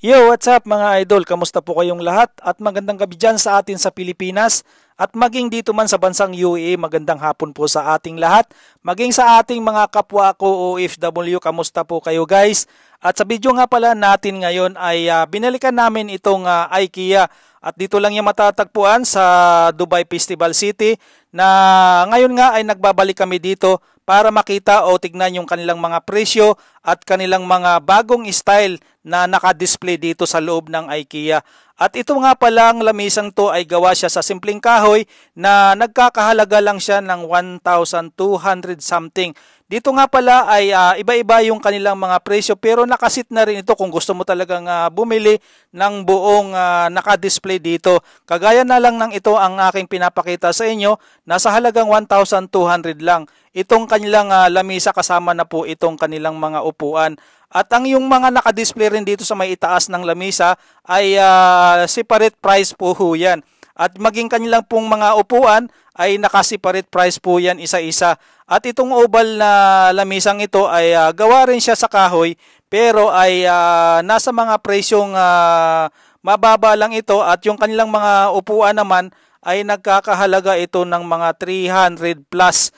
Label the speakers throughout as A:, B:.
A: Yo, what's up mga idol? Kamusta po kayong lahat? At magandang gabi dyan sa atin sa Pilipinas at maging dito man sa bansang UAE, magandang hapon po sa ating lahat. Maging sa ating mga kapwa ko OFW, kamusta po kayo guys? At sa video nga pala natin ngayon ay binalikan namin itong IKEA at dito lang yung matatagpuan sa Dubai Festival City na ngayon nga ay nagbabalik kami dito para makita o tignan yung kanilang mga presyo at kanilang mga bagong style na naka-display dito sa loob ng IKEA. At ito nga palang lamisang to ay gawa siya sa simpleng kahoy na nagkakahalaga lang siya ng 1,200 something. Dito nga pala ay iba-iba yung kanilang mga presyo pero nakasit na rin ito kung gusto mo talagang bumili ng buong naka-display dito. Kagaya na lang ng ito ang aking pinapakita sa inyo, nasa halagang 1,200 lang. Itong kanilang lamisa kasama na po itong kanilang mga upuan. At ang yung mga naka-display rin dito sa may itaas ng lamisa ay separate price po yan. At maging kanilang pong mga upuan ay naka-separate price po yan isa-isa. At itong oval na lamisang ito ay gawa rin siya sa kahoy pero ay nasa mga presyong mababa lang ito at yung kanilang mga upuan naman ay nagkakahalaga ito ng mga 300 plus.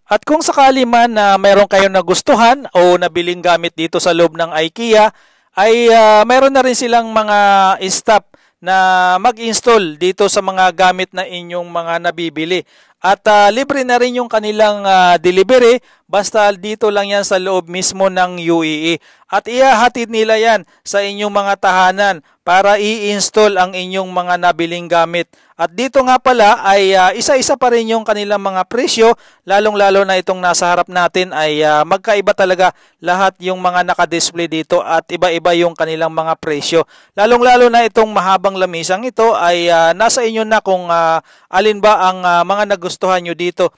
A: At kung sakali man na meron kayong nagustuhan o nabiling gamit dito sa loob ng IKEA, ay meron na rin silang mga staff na mag-install dito sa mga gamit na inyong mga nabibili. At libre na rin yung kanilang delivery basta dito lang yan sa loob mismo ng UAE. At ihahatid nila yan sa inyong mga tahanan para i-install ang inyong mga nabiling gamit. At dito nga pala ay isa-isa pa rin yung kanilang mga presyo, lalong-lalo na itong nasa harap natin ay magkaiba talaga lahat yung mga naka-display dito at iba-iba yung kanilang mga presyo. Lalong-lalo na itong mahabang lamisang ito ay nasa inyo na kung alin ba ang mga nagustuhan nyo dito.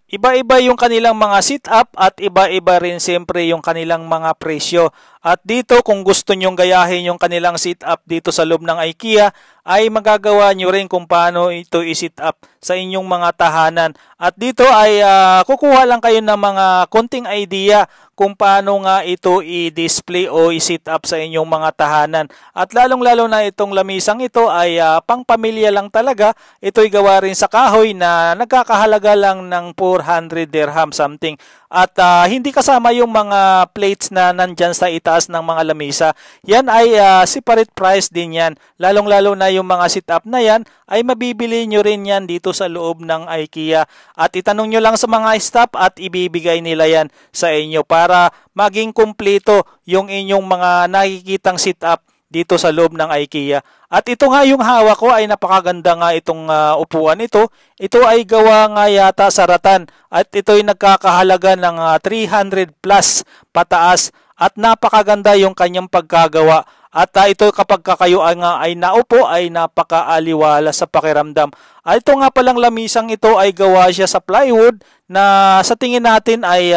A: Iba-iba yung kanilang mga sit-up at iba-iba rin siyempre yung kanilang mga presyo. At dito kung gusto nyong gayahin yung kanilang sit-up dito sa loob ng IKEA ay magagawa nyo rin kung paano ito i-sit up sa inyong mga tahanan. At dito ay kukuha lang kayo ng mga konting idea kung paano nga ito i-display o i-sit up sa inyong mga tahanan. At lalong-lalo na itong lamisang ito ay pang-pamilya lang talaga. Ito'y gawa rin sa kahoy na nagkakahalaga lang ng 400 dirham something. At hindi kasama yung mga plates na nandyan sa itaas ng mga lamisa. Yan ay separate price din yan. Lalong-lalo na yung mga sit-up na yan ay mabibili nyo rin yan dito sa loob ng IKEA. At itanong nyo lang sa mga staff at ibibigay nila yan sa inyo para maging kumpleto yung inyong mga nakikitang sit-up dito sa loob ng IKEA. At ito nga yung hawak ko ay napakaganda nga itong upuan ito. Ito ay gawa nga yata sa ratan at ito ay nagkakahalaga ng 300 plus pataas at napakaganda yung kanyang pagkagawa. At ito kapag kayo nga ay naupo ay napakaaliwala sa pakiramdam. At ito nga palang lamisang ito ay gawa siya sa plywood na sa tingin natin ay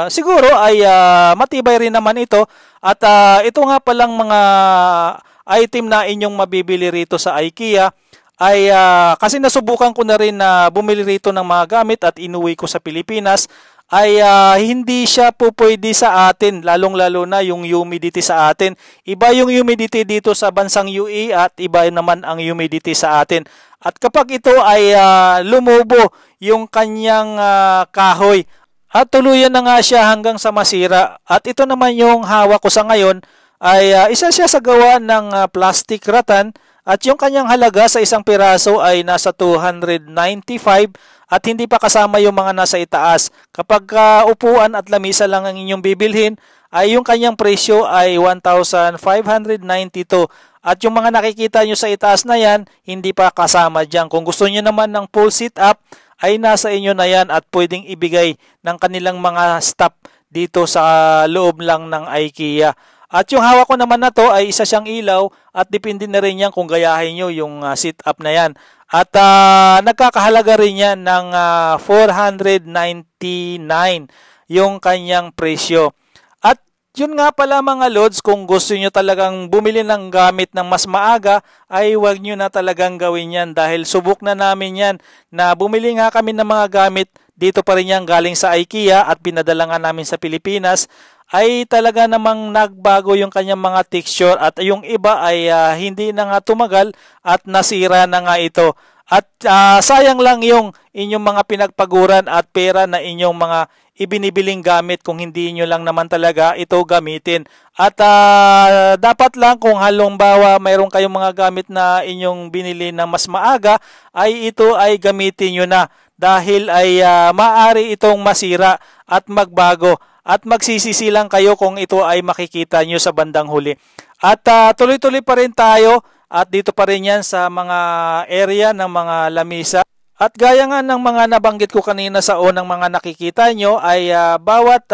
A: siguro ay matibay rin naman ito. At ito nga palang mga item na inyong mabibili rito sa IKEA ay kasi nasubukan ko na rin na bumili rito ng mga gamit at inuwi ko sa Pilipinas ay hindi siya po pwede sa atin, lalong-lalo na yung humidity sa atin. Iba yung humidity dito sa bansang UAE at iba naman ang humidity sa atin. At kapag ito ay lumubo yung kanyang kahoy at tuluyan na nga siya hanggang sa masira. At ito naman yung hawak ko sa ngayon ay isa siya sa gawa ng plastic rattan at yung kanyang halaga sa isang piraso ay nasa 295 at hindi pa kasama yung mga nasa itaas. Kapag upuan at lamisa lang ang inyong bibilhin ay yung kanyang presyo ay 1,592 at yung mga nakikita nyo sa itaas na yan hindi pa kasama dyan. Kung gusto nyo naman ng full sit-up ay nasa inyo na yan at pwedeng ibigay ng kanilang mga staff dito sa loob lang ng IKEA. At yung hawak ko naman na to ay isa siyang ilaw at depende na rin yan kung gayahin nyo yung sit-up na yan. At nagkakahalaga rin yan ng 499 yung kanyang presyo. At yun nga pala mga lods, kung gusto nyo talagang bumili ng gamit ng mas maaga, ay huwag nyo na talagang gawin yan dahil subok na namin yan na bumili nga kami ng mga gamit dito pa rin yan galing sa IKEA at pinadala nga namin sa Pilipinas. ay talaga namang nagbago yung kanyang mga texture at yung iba ay hindi na nga tumagal at nasira na nga ito. At sayang lang yung inyong mga pinagpaguran at pera na inyong mga ibinibiling gamit kung hindi nyo lang naman talaga ito gamitin. At dapat lang kung halimbawa mayroon kayong mga gamit na inyong binili na mas maaga, ay ito ay gamitin nyo na dahil ay maaari itong masira at magbago at magsisisi lang kayo kung ito ay makikita nyo sa bandang huli. At tuloy-tuloy pa rin tayo at dito pa rin yan sa mga area ng mga lamisa. At gaya nga ng mga nabanggit ko kanina sa unang mga nakikita nyo ay bawat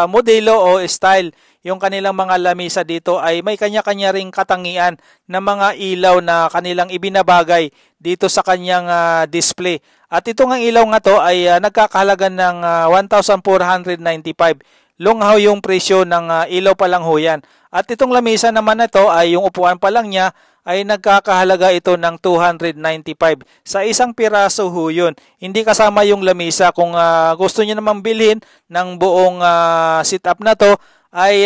A: modelo o style yung kanilang mga lamisa dito ay may kanya-kanya ring katangian na mga ilaw na kanilang ibinabagay dito sa kanyang display. At itong ang ilaw nga to ay nagkakahalaga ng 1,495. Longhaw yung presyo ng ilaw pa lang ho yan. At itong lamisa naman na to ay yung upuan pa lang niya ay nagkakahalaga ito ng 295. Sa isang piraso ho yun. Hindi kasama yung lamisa. Kung gusto niyo naman bilhin ng buong setup na to, ay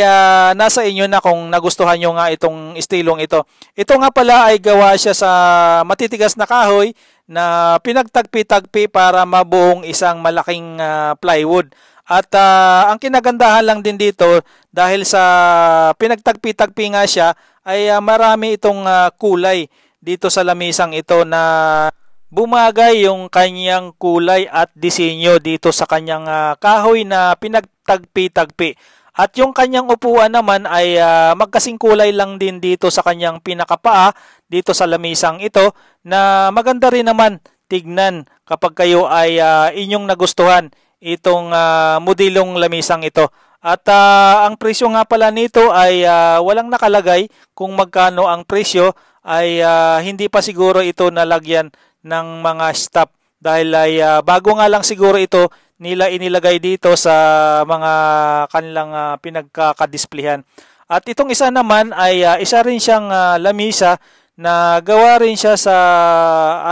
A: nasa inyo na kung nagustuhan nyo nga itong estilong ito. Ito nga pala ay gawa siya sa matitigas na kahoy na pinagtagpi-tagpi para mabuong isang malaking plywood. At ang kinagandahan lang din dito dahil sa pinagtagpi-tagpi nga siya ay marami itong kulay dito sa lamisang ito na bumagay yung kanyang kulay at disenyo dito sa kanyang kahoy na pinagtagpi-tagpi. At yung kanyang upuan naman ay magkasing kulay lang din dito sa kanyang pinakapaa dito sa lamisang ito na maganda rin naman tignan kapag kayo ay inyong nagustuhan itong modelong lamisang ito. At ang presyo nga pala nito ay walang nakalagay kung magkano ang presyo ay hindi pa siguro ito nalagyan ng mga stop dahil ay bago nga lang siguro ito nila inilagay dito sa mga kanilang pinagkakadisplayhan. At itong isa naman ay isa rin siyang lamisa na gawa rin siya sa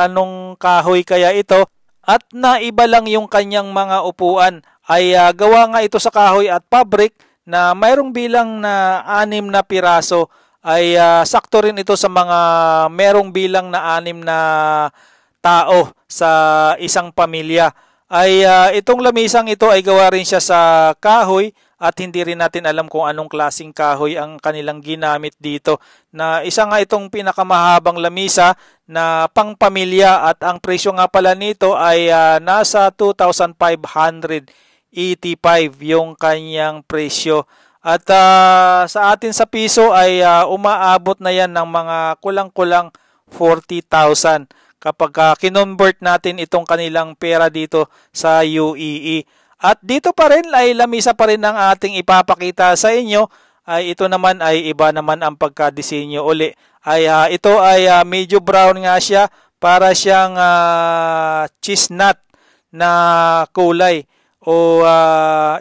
A: anong kahoy kaya ito at naiba lang yung kanyang mga upuan ay gawa nga ito sa kahoy at fabric na mayroong bilang na 6 na piraso ay sakto rin ito sa mga mayroong bilang na 6 na tao sa isang pamilya. Ay itong lamisang ito ay gawa rin siya sa kahoy at hindi rin natin alam kung anong klaseng kahoy ang kanilang ginamit dito. Na isa nga itong pinakamahabang lamisa na pangpamilya at ang presyo nga pala nito ay nasa 2,585 yung kanyang presyo. At sa atin sa piso ay umaabot na yan ng mga kulang-kulang 40,000 kapag kinonvert natin itong kanilang pera dito sa UAE. At dito pa rin ay lamisa pa rin ang ating ipapakita sa inyo. Ay ito naman ay iba naman ang pagkadisenyo uli. Ay ito ay medyo brown nga siya para siyang chestnut na kulay o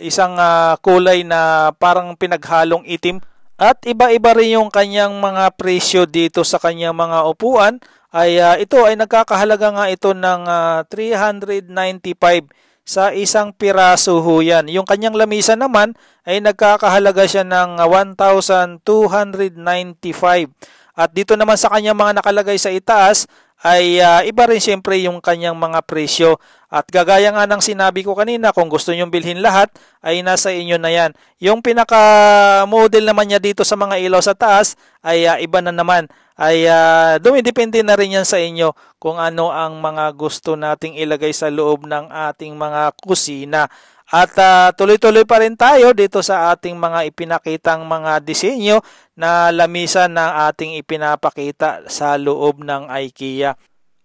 A: isang kulay na parang pinaghalong itim. At iba-iba rin yung kanyang mga presyo dito sa kanyang mga upuan. Ay ito ay nagkakahalaga nga ito ng 395 sa isang piraso ho yan. Yung kanyang lamisa naman ay nagkakahalaga siya ng 1,295. At dito naman sa kanyang mga nakalagay sa itaas ay iba rin siyempre yung kanyang mga presyo. At gagaya nga ng sinabi ko kanina, kung gusto nyong bilhin lahat ay nasa inyo na yan. Yung pinaka-model naman niya dito sa mga ilaw sa taas ay iba na naman. Ay dumidepende na rin yan sa inyo kung ano ang mga gusto nating ilagay sa loob ng ating mga kusina. At tuloy-tuloy pa rin tayo dito sa ating mga ipinakitang mga disenyo na lamisa na ating ipinapakita sa loob ng IKEA.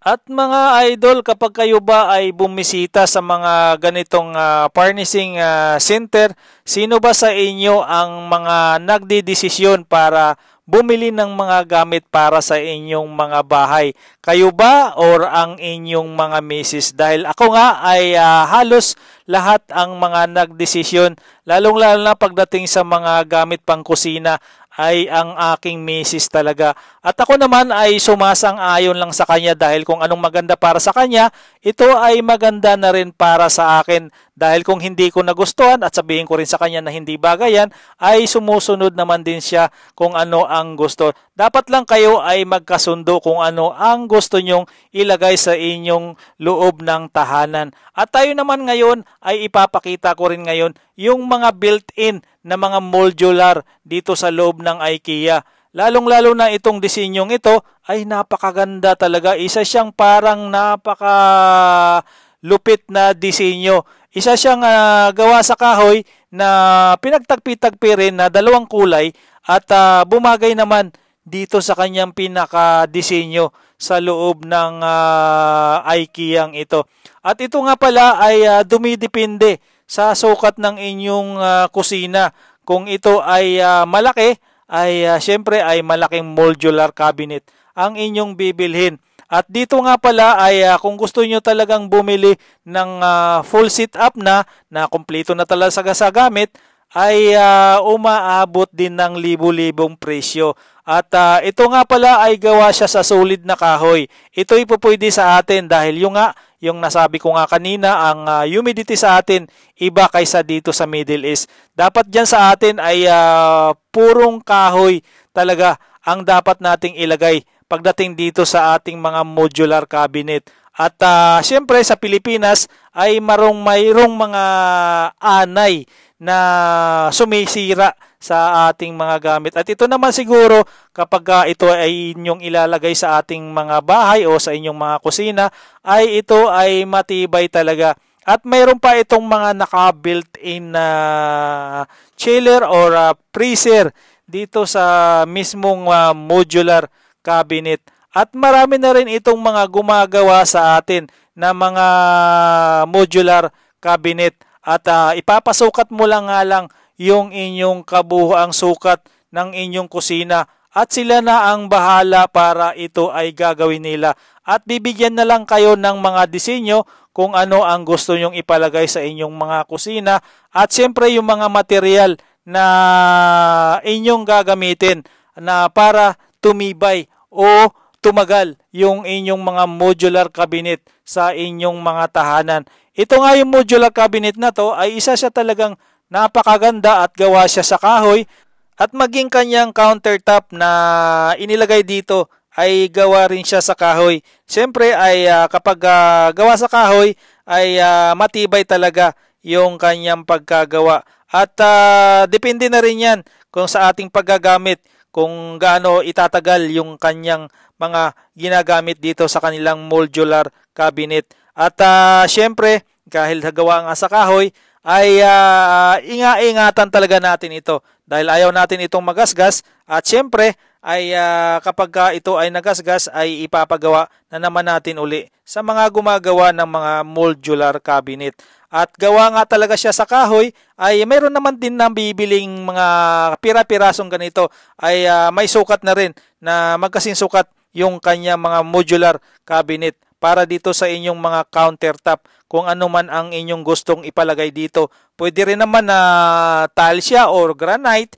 A: At mga idol, kapag kayo ba ay bumisita sa mga ganitong furnishing center, sino ba sa inyo ang mga nagdidesisyon para bumili ng mga gamit para sa inyong mga bahay? Kayo ba or ang inyong mga misis? Dahil ako nga ay halos lahat ang mga nagdesisyon, lalong-lalo na pagdating sa mga gamit pang kusina ay ang aking misis talaga. At ako naman ay sumasang-ayon lang sa kanya dahil kung anong maganda para sa kanya, ito ay maganda na rin para sa akin. Dahil kung hindi ko nagustuhan at sabihin ko rin sa kanya na hindi bagay yan, ay sumusunod naman din siya kung ano ang gusto. Dapat lang kayo ay magkasundo kung ano ang gusto nyong ilagay sa inyong loob ng tahanan. At tayo naman ngayon ay ipapakita ko rin ngayon yung mga built-in na mga modular dito sa loob ng IKEA. Lalong-lalo na itong disenyong ito ay napakaganda talaga. Isa siyang parang napakalupit na disenyo. Isa siyang gawa sa kahoy na pinagtagpi-tagpi rin na dalawang kulay at bumagay naman dito sa kanyang pinaka-disenyo sa loob ng IKEA ito. At ito nga pala ay dumidepende sa sukat ng inyong kusina. Kung ito ay malaki, ay syempre ay malaking modular cabinet ang inyong bibilhin. At dito nga pala ay kung gusto nyo talagang bumili ng full setup na kumpleto na talaga sa gamit, ay umaabot din ng libo-libong presyo. At ito nga pala ay gawa siya sa solid na kahoy. Ito ipupwede sa atin dahil yung nasabi ko nga kanina, ang humidity sa atin iba kaysa dito sa Middle East. Dapat dyan sa atin ay purong kahoy talaga ang dapat nating ilagay pagdating dito sa ating mga modular cabinet. At syempre sa Pilipinas ay mayroong mga anay na sumisira sa ating mga gamit. At ito naman siguro kapag ito ay inyong ilalagay sa ating mga bahay o sa inyong mga kusina, ay ito ay matibay talaga. At mayroon pa itong mga naka-built-in na chiller or freezer dito sa mismong modular cabinet. At marami na rin itong mga gumagawa sa atin na mga modular cabinet. At ipapasukat mo lang nga lang yung inyong kabuuang sukat ng inyong kusina at sila na ang bahala para ito ay gagawin nila. At bibigyan na lang kayo ng mga disenyo kung ano ang gusto nyong ipalagay sa inyong mga kusina at siyempre yung mga material na inyong gagamitin na para tumibay o tumagal yung inyong mga modular cabinet sa inyong mga tahanan. Ito nga yung modular cabinet na to ay isa siya talagang napakaganda at gawa siya sa kahoy at maging kanyang countertop na inilagay dito ay gawa rin siya sa kahoy. Siyempre ay kapag gawa sa kahoy ay matibay talaga yung kanyang pagkagawa. At depende na rin yan kung sa ating paggagamit kung gaano itatagal yung kanyang mga ginagamit dito sa kanilang modular cabinet. At syempre dahil gawa nga sa kahoy ay inga-ingatan talaga natin ito dahil ayaw natin itong magasgas at syempre ay kapag ito ay nagasgas ay ipapagawa na naman natin uli sa mga gumagawa ng mga modular cabinet. At gawa nga talaga siya sa kahoy ay mayroon naman din na bibiling mga pira-pirasong ganito ay may sukat na rin na magkasing sukat yung kanya mga modular cabinet para dito sa inyong mga countertop kung ano man ang inyong gustong ipalagay dito. Pwede rin naman na tile siya or granite.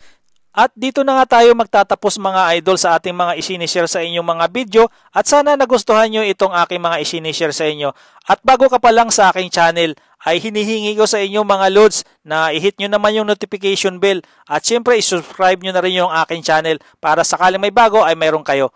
A: At dito na nga tayo magtatapos mga idol sa ating mga isinishare sa inyong mga video at sana nagustuhan nyo itong aking mga isinishare sa inyo. At bago ka pa lang sa aking channel ay hinihingi ko sa inyo mga lods na i-hit nyo naman yung notification bell at syempre i-subscribe nyo na rin yung aking channel para sakaling may bago ay mayroon kayo.